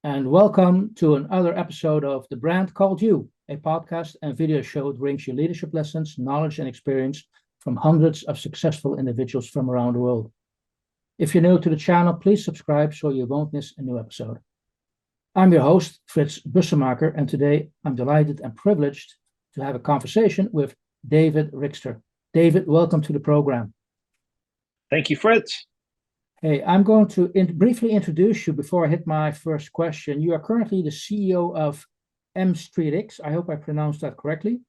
and welcome to another episode of The Brand Called You, a podcast and video show that brings you leadership lessons, knowledge, and experience from hundreds of successful individuals from around the world. If you're new to the channel, please subscribe so you won't miss a new episode. I'm your host, Frits Bussemaker, and today I'm delighted and privileged to have a conversation with David Rixter. David, welcome to the program. Thank you, Fritz. Hey, I'm going to briefly introduce you before I hit my first question. You are currently the CEO of MstreetX X. I hope I pronounced that correctly.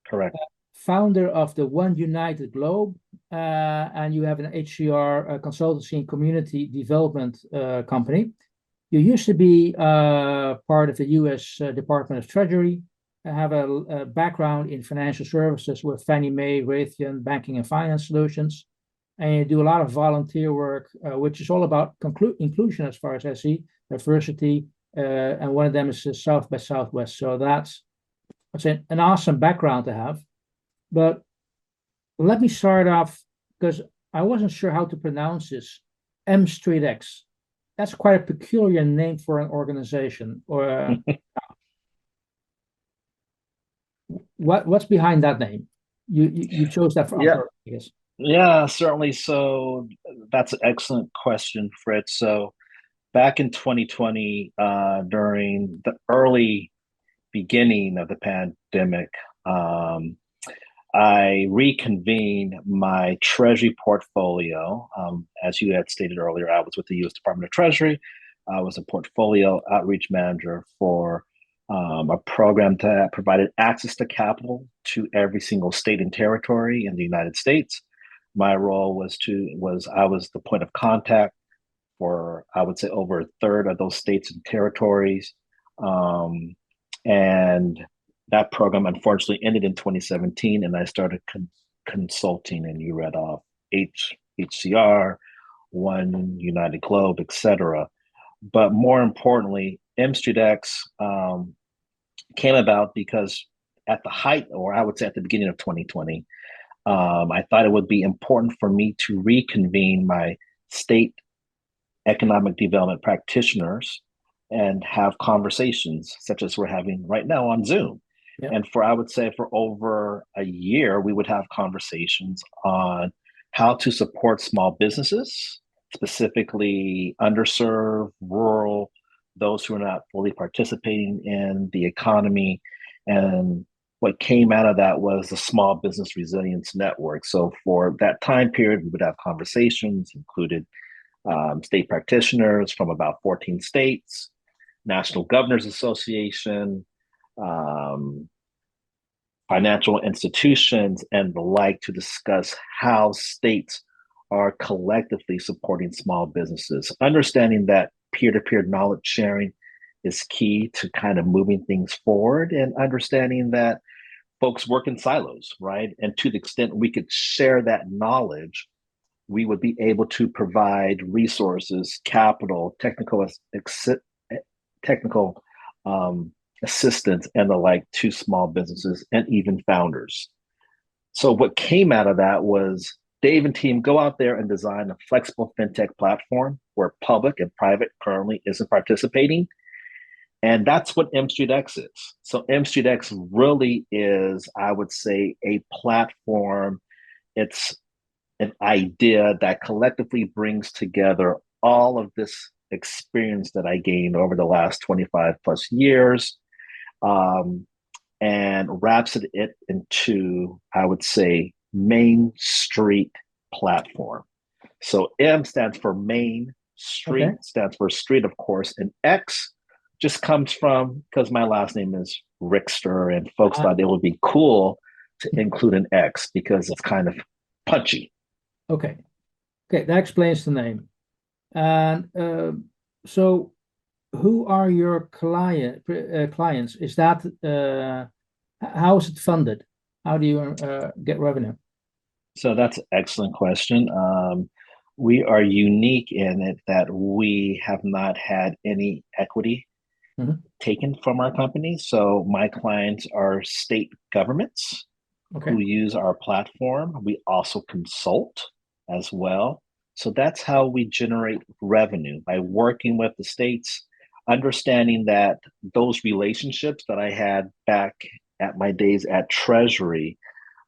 Correct. Founder of the One United Globe, and you have an HCR consultancy and community development company. You used to be part of the U.S. Department of Treasury. I have a background in financial services with Fannie Mae, Raytheon, Banking and Finance Solutions. And you do a lot of volunteer work, which is all about inclusion as far as I see, diversity, and one of them is South by Southwest. So that's an awesome background to have. But let me start off, because I wasn't sure how to pronounce this, MstreetX. That's quite a peculiar name for an organization. Or what's behind that name? You chose that for purpose, I guess. Yeah, certainly. So that's an excellent question, Fritz. So back in 2020, during the early beginning of the pandemic, I reconvened my Treasury portfolio. As you had stated earlier, I was with the U.S. Department of Treasury. I was a portfolio outreach manager for a program that provided access to capital to every single state and territory in the United States. My role was I was the point of contact for, I would say, over a third of those states and territories. And that program unfortunately ended in 2017, and I started consulting, and you read off HCR, One United Globe, etc. But more importantly, MstreetX came about because at the height, or I would say at the beginning of 2020, I thought it would be important for me to reconvene my state economic development practitioners and have conversations such as we're having right now on Zoom. Yep. And I would say for over a year, we would have conversations on how to support small businesses, specifically underserved, rural, those who are not fully participating in the economy. And what came out of that was the Small Business Resilience Network. So for that time period, we would have conversations, included state practitioners from about 14 states, National Governors Association, financial institutions, and the like, to discuss how states are collectively supporting small businesses, understanding that peer-to-peer knowledge sharing is key to kind of moving things forward, and understanding that folks work in silos, right? And to the extent we could share that knowledge, we would be able to provide resources, capital, technical assistance, and the like to small businesses and even founders. So what came out of that was Dave and team go out there and design a flexible fintech platform where public and private currently isn't participating. And that's what MstreetX is. So MstreetX really is, I would say, a platform. It's an idea that collectively brings together all of this experience that I gained over the last 25 plus years, and wraps it into, I would say, Main Street platform. So M stands for Main, Street stands for street, of course, and X just comes from, because my last name is Rixter, and folks thought it would be cool to include an X because it's kind of punchy. Okay, that explains the name. And so, who are your clients? Is that how is it funded? How do you get revenue? So that's an excellent question. We are unique in it that we have not had any equity taken from our company. So my clients are state governments who use our platform. We also consult as well. So that's how we generate revenue, by working with the states, understanding that those relationships that I had back at my days at Treasury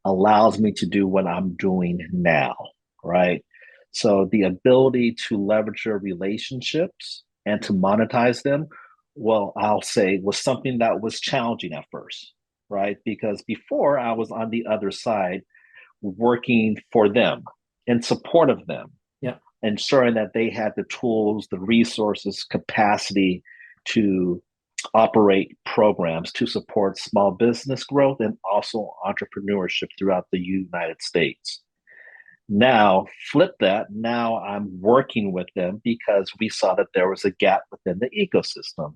allows me to do what I'm doing now, right? So the ability to leverage your relationships and to monetize them, well, I'll say was something that was challenging at first, right? Because before I was on the other side working for them in support of them, Yeah. ensuring that they had the tools, the resources, capacity to operate programs to support small business growth and also entrepreneurship throughout the United States. Now, flip that. Now I'm working with them because we saw that there was a gap within the ecosystem.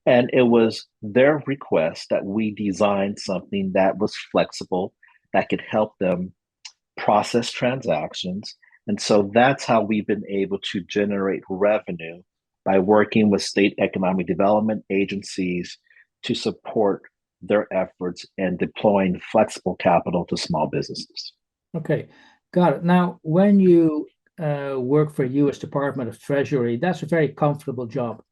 And it was their request that we design something that was flexible, that could help them process transactions. And so that's how we've been able to generate revenue by working with state economic development agencies to support their efforts in deploying flexible capital to small businesses. Okay, got it. Now, when you work for U.S. Department of Treasury, that's a very comfortable job.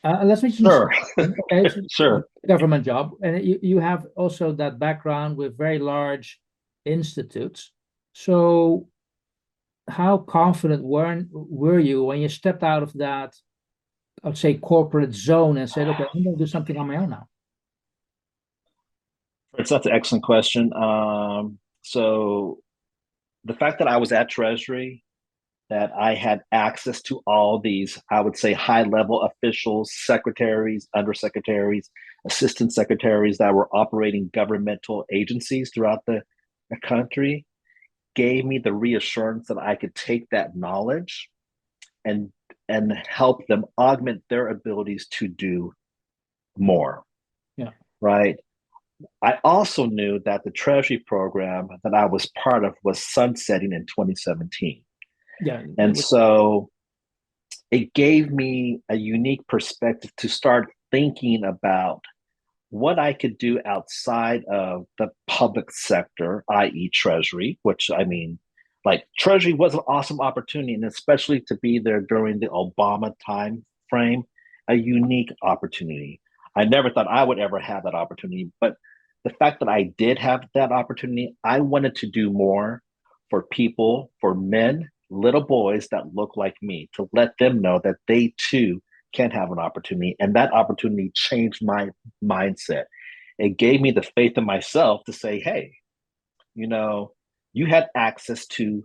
Let's mention Sure. okay, Sure. government job, and you have also that background with very large institutes. So, how confident were you when you stepped out of that, I'd say, corporate zone and said, "Okay, I'm going to do something on my own now"? That's an excellent question. So the fact that I was at Treasury, that I had access to all these, I would say, high level officials, secretaries, undersecretaries, assistant secretaries that were operating governmental agencies throughout the country, gave me the reassurance that I could take that knowledge and help them augment their abilities to do more. Yeah. Right. I also knew that the Treasury program that I was part of was sunsetting in 2017. Yeah. And so it gave me a unique perspective to start thinking about what I could do outside of the public sector, i.e., Treasury, which I mean, like Treasury was an awesome opportunity, and especially to be there during the Obama time frame, a unique opportunity. I never thought I would ever have that opportunity, but the fact that I did have that opportunity, I wanted to do more for people, for men, little boys that look like me, to let them know that they too can have an opportunity. And that opportunity changed my mindset. It gave me the faith in myself to say, hey, you know, you had access to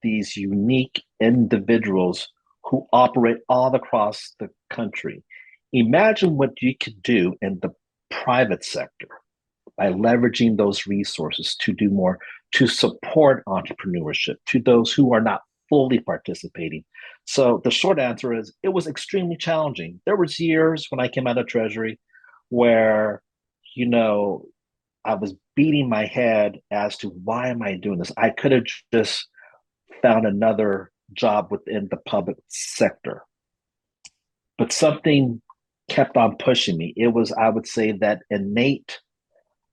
these unique individuals who operate all across the country. Imagine what you could do in the private sector by leveraging those resources to do more, to support entrepreneurship to those who are not fully participating. So the short answer is it was extremely challenging. There was years when I came out of Treasury where, you know, I was beating my head as to why am I doing this? I could have just found another job within the public sector. But something kept on pushing me. It was, I would say, that innate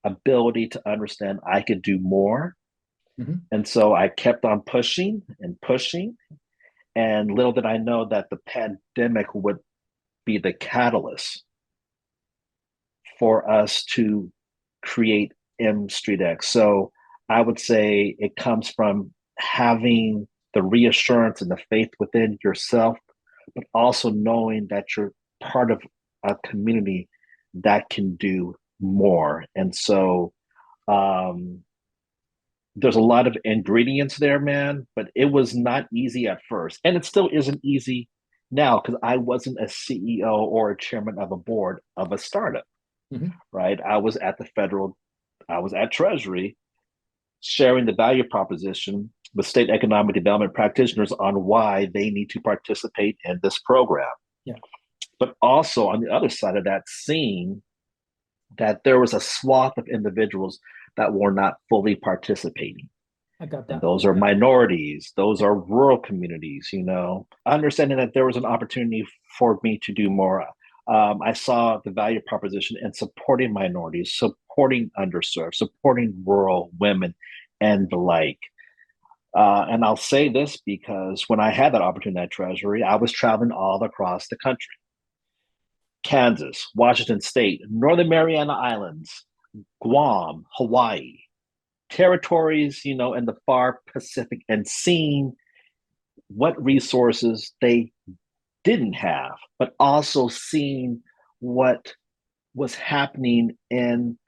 ability to understand I could do more. Mm-hmm. And so I kept on pushing and pushing. And little did I know that the pandemic would be the catalyst for us to create MstreetX. So I would say it comes from having the reassurance and the faith within yourself, but also knowing that you're part of a community that can do more. And so there's a lot of ingredients there, man, but it was not easy at first. And it still isn't easy now because I wasn't a CEO or a chairman of a board of a startup, right? I was at Treasury sharing the value proposition with state economic development practitioners on why they need to participate in this program. Yeah. But also on the other side of that, seeing that there was a swath of individuals that were not fully participating. I got that. And those are minorities, those are rural communities, you know, understanding that there was an opportunity for me to do more. I saw the value proposition in supporting minorities, supporting underserved, supporting rural women, and the like. And I'll say this because when I had that opportunity at Treasury, I was traveling all across the country: Kansas, Washington State, Northern Mariana Islands, Guam, Hawaii, territories, in the far Pacific, and seeing what resources they didn't have, but also seeing what was happening in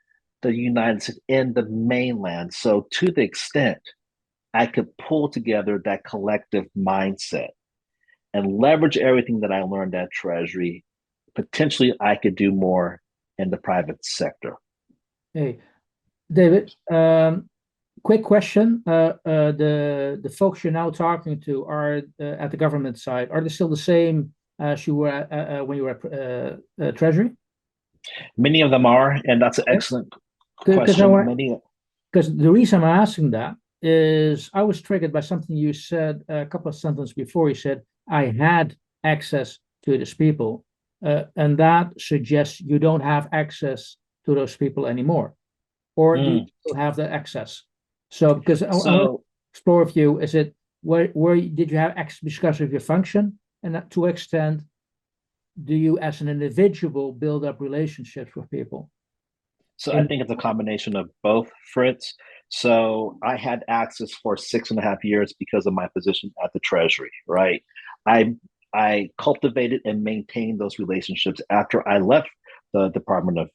the United States, in the mainland. So, to the extent I could pull together that collective mindset and leverage everything that I learned at Treasury, potentially I could do more in the private sector. Hey, David, quick question. The folks you're now talking to are at the government side. Are they still the same as you were when you were at Treasury? Many of them are, and that's an excellent question. Because the reason I'm asking that is I was triggered by something you said a couple of sentences before. You said, I had access to these people. And that suggests you don't have access to those people anymore. Or do you still have the access? So, because I want to explore with you, is it where did you have access because of your function? And to what extent do you, as an individual, build up relationships with people? So I think it's a combination of both, Fritz. So I had access for 6.5 years because of my position at the Treasury, right? I cultivated and maintained those relationships after I left the Department of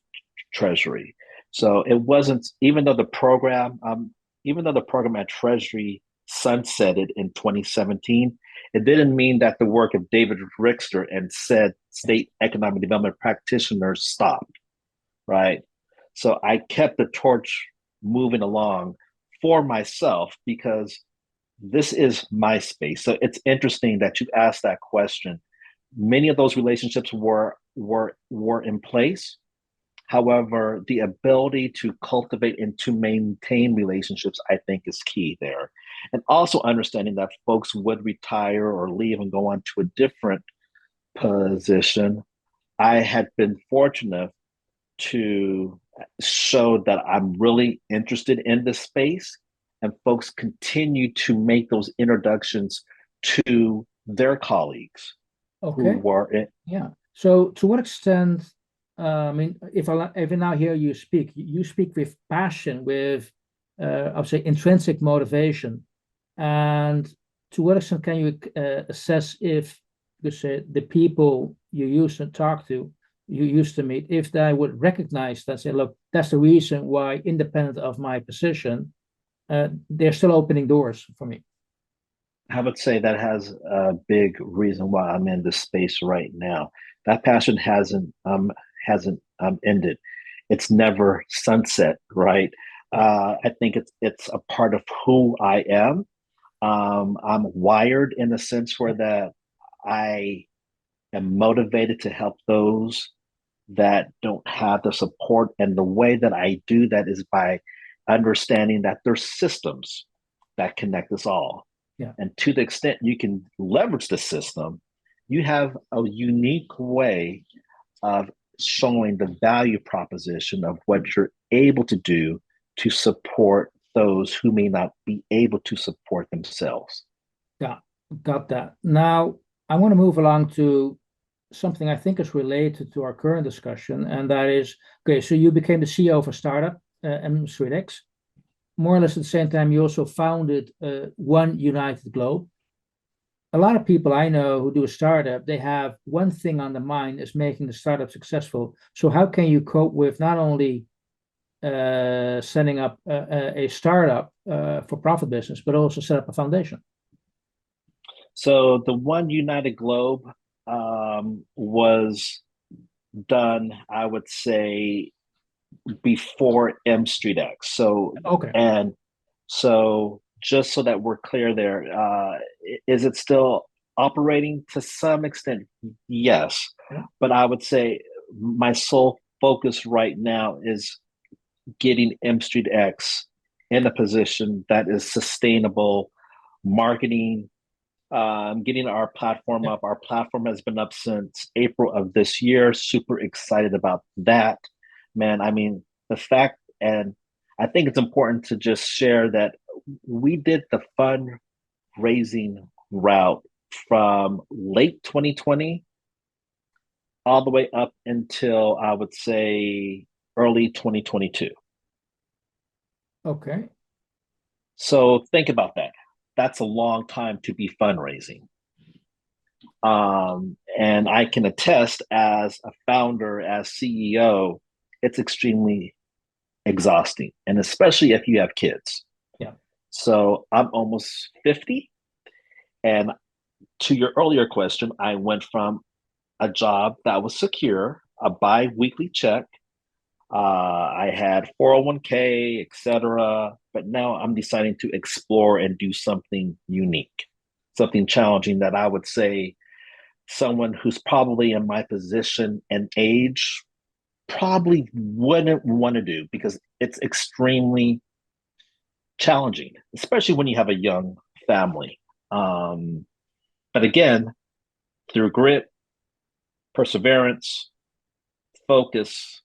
Treasury. So it wasn't, even though the program at Treasury sunsetted in 2017, it didn't mean that the work of David Rixter and said state economic development practitioners stopped, right? So I kept the torch moving along for myself because this is my space. So it's interesting that you asked that question. Many of those relationships were in place. However, the ability to cultivate and to maintain relationships, I think, is key there. And also understanding that folks would retire or leave and go on to a different position. I had been fortunate to show that I'm really interested in this space, and folks continue to make those introductions to their colleagues who were in. Yeah. So to what extent, I mean, if I now hear you speak with passion, with, I would say, intrinsic motivation. And to what extent can you assess if, the people you used to meet, if they would recognize that, say, look, that's the reason why, independent of my position, they're still opening doors for me? I would say that has a big reason why I'm in this space right now. That passion hasn't ended. It's never sunset, right? I think it's a part of who I am. I'm wired in the sense where that I am motivated to help those that don't have the support. And the way that I do that is by understanding that there's systems that connect us all. Yeah. And to the extent you can leverage the system, you have a unique way of showing the value proposition of what you're able to do to support those who may not be able to support themselves. Yeah, got that. Now, I want to move along to something I think is related to our current discussion, and that is, okay, so you became the CEO of a startup, MstreetX X. More or less at the same time, you also founded One United Globe. A lot of people I know who do a startup, they have one thing on the mind, is making the startup successful. So how can you cope with not only setting up a startup for profit business, but also set up a foundation? So the One United Globe was done, I would say, before MstreetX. So okay, and so just so that we're clear there, is it still operating to some extent? Yes, yeah. But I would say my sole focus right now is getting MstreetX in a position that is sustainable, marketing, getting our platform up. Our platform has been up since April of this year. Super excited about that, man. I mean, the fact, and I think it's important to just share that we did the fundraising route from late 2020 all the way up until I would say early 2022. Okay. So think about that. That's a long time to be fundraising. And I can attest as a founder, as CEO, it's extremely exhausting, and especially if you have kids. Yeah. So I'm almost 50. And to your earlier question, I went from a job that was secure, a bi-weekly check. I had 401k, etc. But now I'm deciding to explore and do something unique, something challenging that I would say someone who's probably in my position and age probably wouldn't want to do because it's extremely challenging, especially when you have a young family. But again, through grit, perseverance, focus,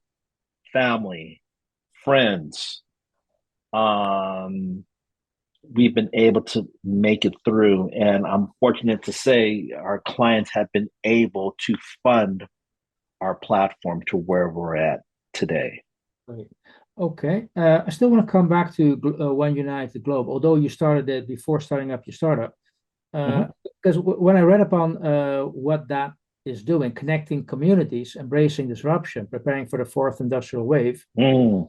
family, friends, we've been able to make it through. And I'm fortunate to say our clients have been able to fund our platform to where we're at today. Great. Okay. I still want to come back to One United Globe, although you started it before starting up your startup. Because when I read upon what that is doing, connecting communities, embracing disruption, preparing for the fourth industrial wave,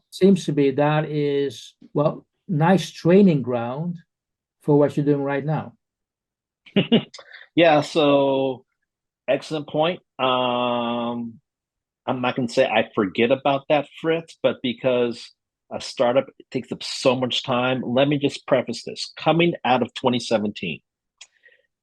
seems to be that is, well, nice training ground for what you're doing right now. Yeah, so excellent point. I'm not going to say I forget about that, Fritz, but because a startup takes up so much time, let me just preface this. Coming out of 2017,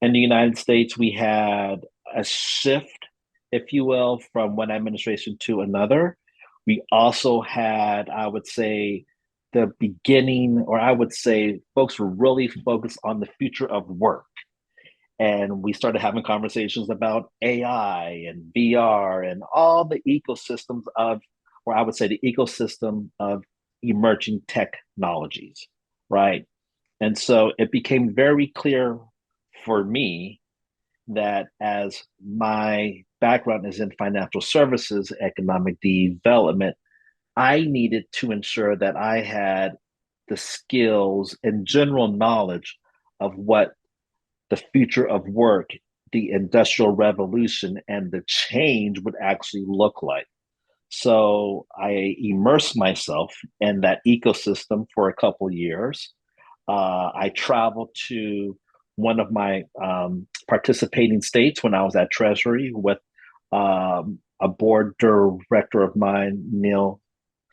in the United States, we had a shift, if you will, from one administration to another. We also had, I would say, the beginning, or I would say, folks were really focused on the future of work. And we started having conversations about AI and VR and all the ecosystems of, or I would say the ecosystem of emerging technologies, right? And so it became very clear for me that as my background is in financial services, economic development, I needed to ensure that I had the skills and general knowledge of what the future of work, the industrial revolution, and the change would actually look like. So I immersed myself in that ecosystem for a couple of years. I traveled to one of my participating states when I was at Treasury with a board director of mine, Neil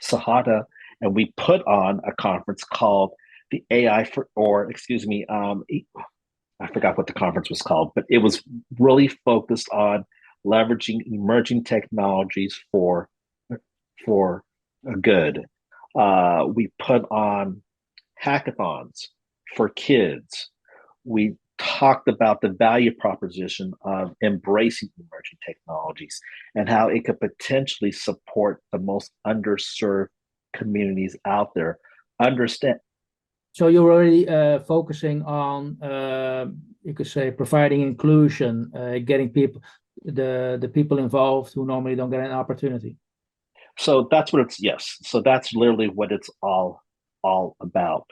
Sahata, and we put on a conference called the AI for, or excuse me, I forgot what the conference was called, but it was really focused on leveraging emerging technologies for good. We put on hackathons for kids. We talked about the value proposition of embracing emerging technologies and how it could potentially support the most underserved communities out there. Understand. So you're already focusing on, you could say, providing inclusion, getting people, the people involved who normally don't get an opportunity. So that's what it's, yes. So that's literally what it's all about.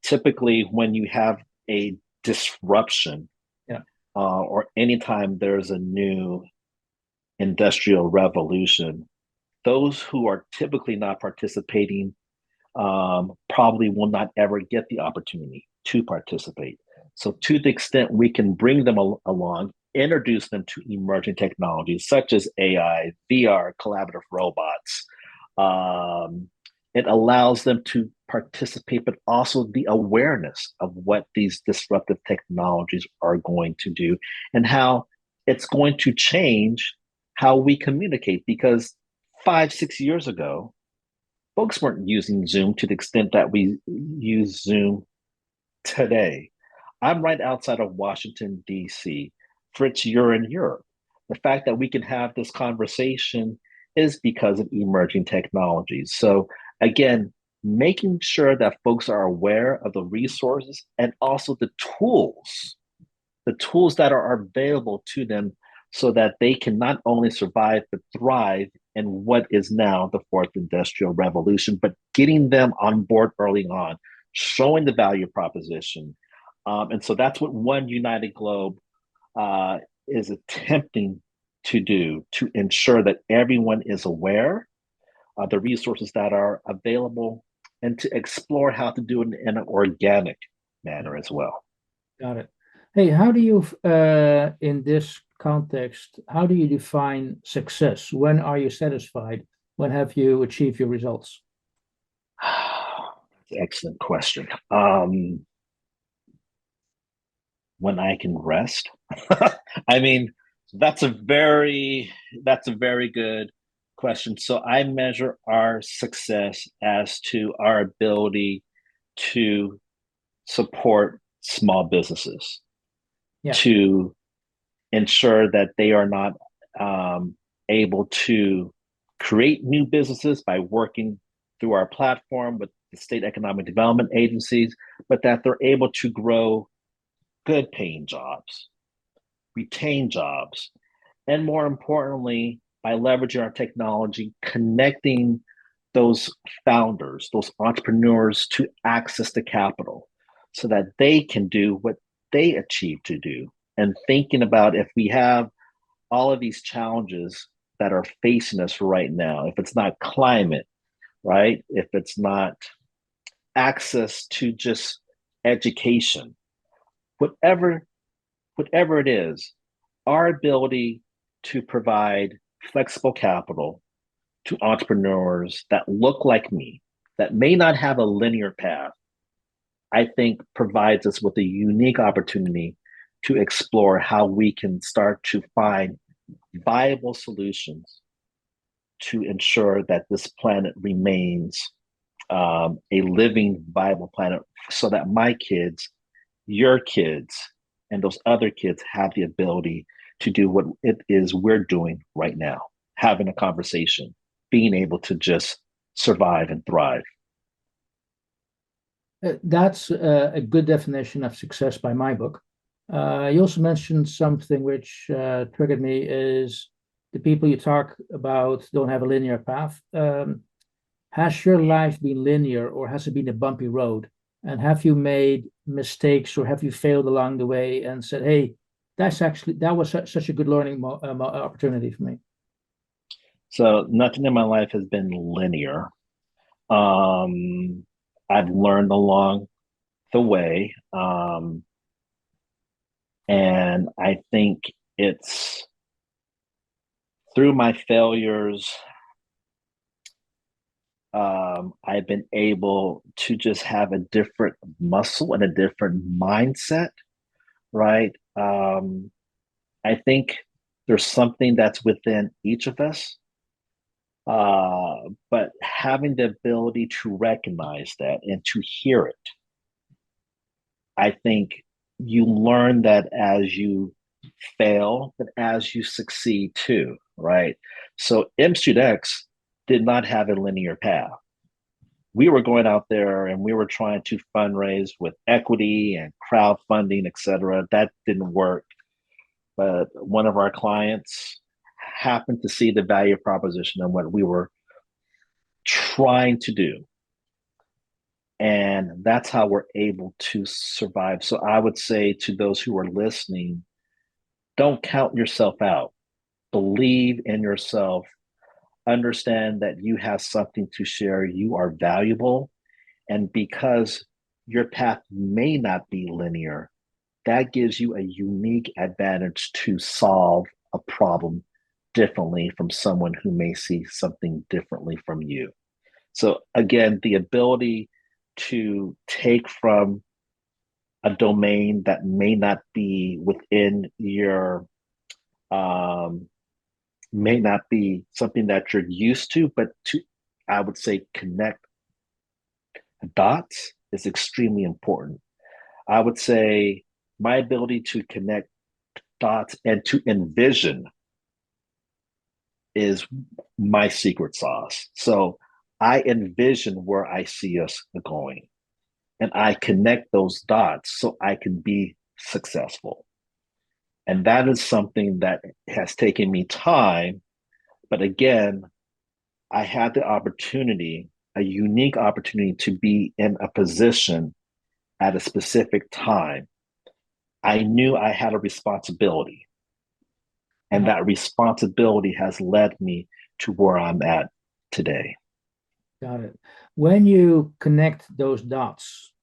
Typically, when you have a disruption, yeah, or anytime there's a new industrial revolution, those who are typically not participating probably will not ever get the opportunity to participate. So to the extent we can bring them along, introduce them to emerging technologies such as AI, VR, collaborative robots, it allows them to participate, but also the awareness of what these disruptive technologies are going to do and how it's going to change how we communicate. Because 5-6 years ago, folks weren't using Zoom to the extent that we use Zoom today. I'm right outside of Washington, D.C. Fritz, you're in Europe. The fact that we can have this conversation is because of emerging technologies. So again, making sure that folks are aware of the resources and also the tools that are available to them so that they can not only survive but thrive in what is now the fourth industrial revolution, but getting them on board early on, showing the value proposition. And so that's what One United Globe is attempting to do, to ensure that everyone is aware of the resources that are available and to explore how to do it in an organic manner as well. Got it. Hey, how do you, in this context, how do you define success? When are you satisfied? When have you achieved your results? Excellent question. When I can rest. I mean, that's a very good question. So I measure our success as to our ability to support small businesses, Yeah. to ensure that they are not able to create new businesses by working through our platform with the state economic development agencies, but that they're able to grow good paying jobs, retain jobs, and more importantly, by leveraging our technology, connecting those founders, those entrepreneurs to access the capital so that they can do what they achieve to do. And thinking about if we have all of these challenges that are facing us right now, if it's not climate, right? If it's not access to just education, whatever it is, our ability to provide flexible capital to entrepreneurs that look like me, that may not have a linear path, I think provides us with a unique opportunity to explore how we can start to find viable solutions to ensure that this planet remains a living, viable planet so that my kids, your kids, and those other kids have the ability to do what it is we're doing right now, having a conversation, being able to just survive and thrive. That's a good definition of success by my book. You also mentioned something which triggered me is the people you talk about don't have a linear path. Has your life been linear or has it been a bumpy road? And have you made mistakes or have you failed along the way and said, hey, that was such a good learning opportunity for me? So nothing in my life has been linear. I've learned along the way. And I think it's through my failures, I've been able to just have a different muscle and a different mindset, right? I think there's something that's within each of us, but having the ability to recognize that and to hear it, I think you learn that as you fail, but as you succeed too, right? So MstreetX did not have a linear path. We were going out there and we were trying to fundraise with equity and crowdfunding, et cetera. That didn't work. But one of our clients happened to see the value proposition and what we were trying to do. And that's how we're able to survive. So I would say to those who are listening, don't count yourself out. Believe in yourself. Understand that you have something to share. You are valuable. And because your path may not be linear, that gives you a unique advantage to solve a problem differently from someone who may see something differently from you. So again, the ability to take from a domain that may not be within your may not be something that you're used to, but to, I would say, connect dots is extremely important. I would say my ability to connect dots and to envision is my secret sauce. So I envision where I see us going, and I connect those dots so I can be successful. And that is something that has taken me time. But again, I had the opportunity, a unique opportunity to be in a position at a specific time. I knew I had a responsibility, and that responsibility has led me to where I'm at today. Got it. When you connect those dots,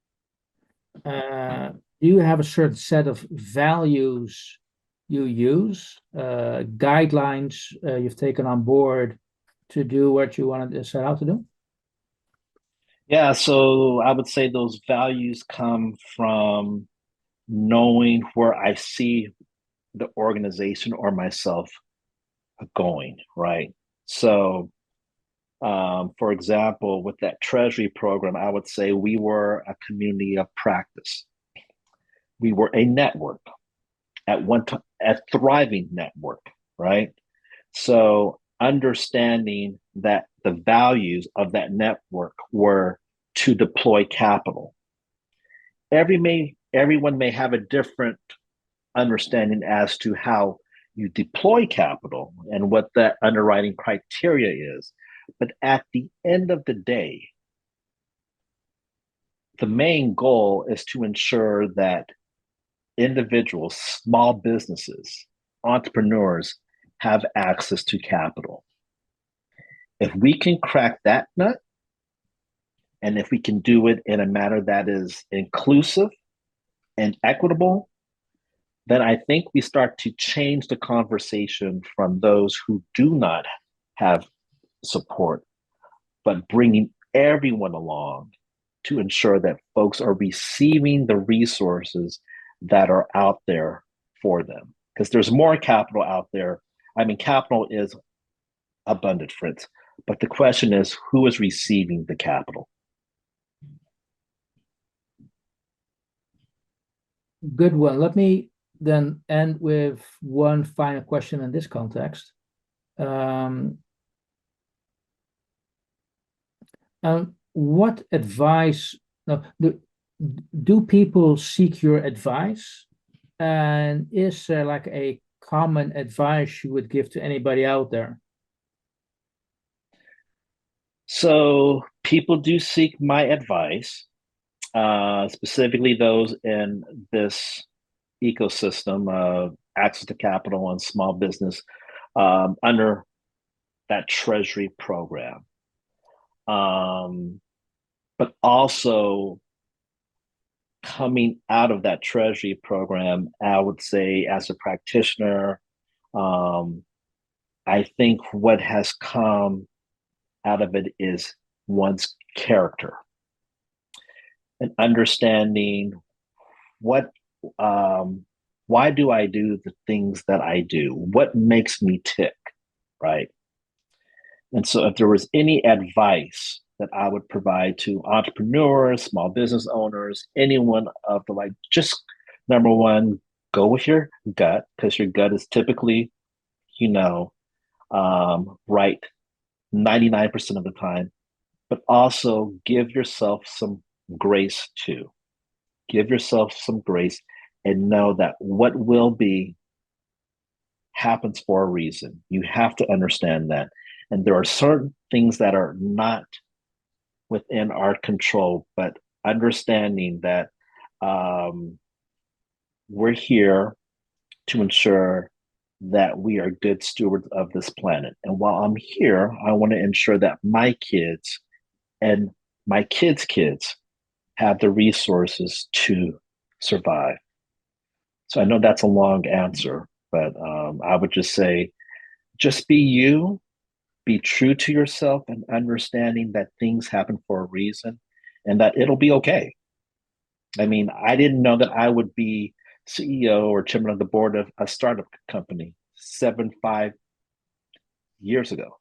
do you have a certain set of values you use, guidelines you've taken on board to do what you wanted to set out to do? Yeah, so I would say those values come from knowing where I see the organization or myself going, right? So, for example, with that treasury program, I would say we were a community of practice. We were a network at one time, a thriving network, right? So, understanding that the values of that network were to deploy capital. Everyone may have a different understanding as to how you deploy capital and what that underwriting criteria is. But at the end of the day, the main goal is to ensure that individuals, small businesses, entrepreneurs have access to capital. If we can crack that nut, and if we can do it in a manner that is inclusive and equitable, then I think we start to change the conversation from those who do not have support, but bringing everyone along to ensure that folks are receiving the resources that are out there for them. Because there's more capital out there. I mean, capital is abundant, Fritz, but the question is who is receiving the capital? Good one. Let me then end with one final question in this context. What advice do people seek your advice? And is there like a common advice you would give to anybody out there? So people do seek my advice, specifically those in this ecosystem of access to capital and small business under that treasury program. But also coming out of that treasury program, I would say as a practitioner, I think what has come out of it is one's character and understanding what why do I do the things that I do? What makes me tick, right? And so if there was any advice that I would provide to entrepreneurs, small business owners, anyone of the like, just number one, go with your gut, because your gut is typically, you know, right 99% of the time, but also give yourself some grace too. Give yourself some grace and know that what will be happens for a reason. You have to understand that. And there are certain things that are not within our control, but understanding that we're here to ensure that we are good stewards of this planet. And while I'm here, I want to ensure that my kids and my kids' kids have the resources to survive. So I know that's a long answer, but I would just say, just be you, be true to yourself, and understanding that things happen for a reason and that it'll be okay. I mean, I didn't know that I would be CEO or chairman of the board of a startup company 5 years ago.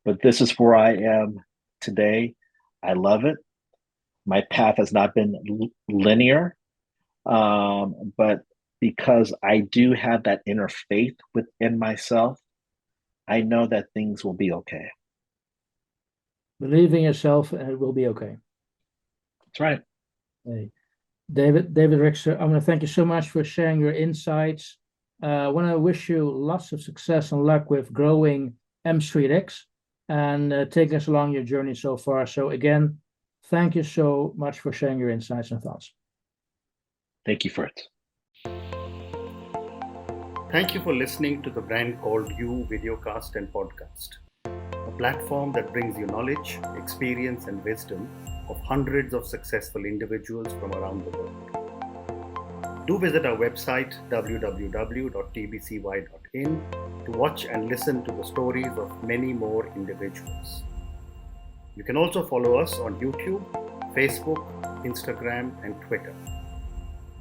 But this is where I am today. I love it. My path has not been linear, but because I do have that inner faith within myself, I know that things will be okay. Believe in yourself and it will be okay. That's right. Hey. David Rixter, I want to thank you so much for sharing your insights. I want to wish you lots of success and luck with growing MstreetX and taking us along your journey so far. So again, thank you so much for sharing your insights and thoughts. Thank you for it. Thank you for listening to the Brand Called You videocast and podcast, a platform that brings you knowledge, experience, and wisdom of hundreds of successful individuals from around the world. Do visit our website www.tbcy.in to watch and listen to the stories of many more individuals. You can also follow us on YouTube, Facebook, Instagram, and Twitter.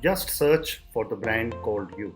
Just search for the Brand Called You.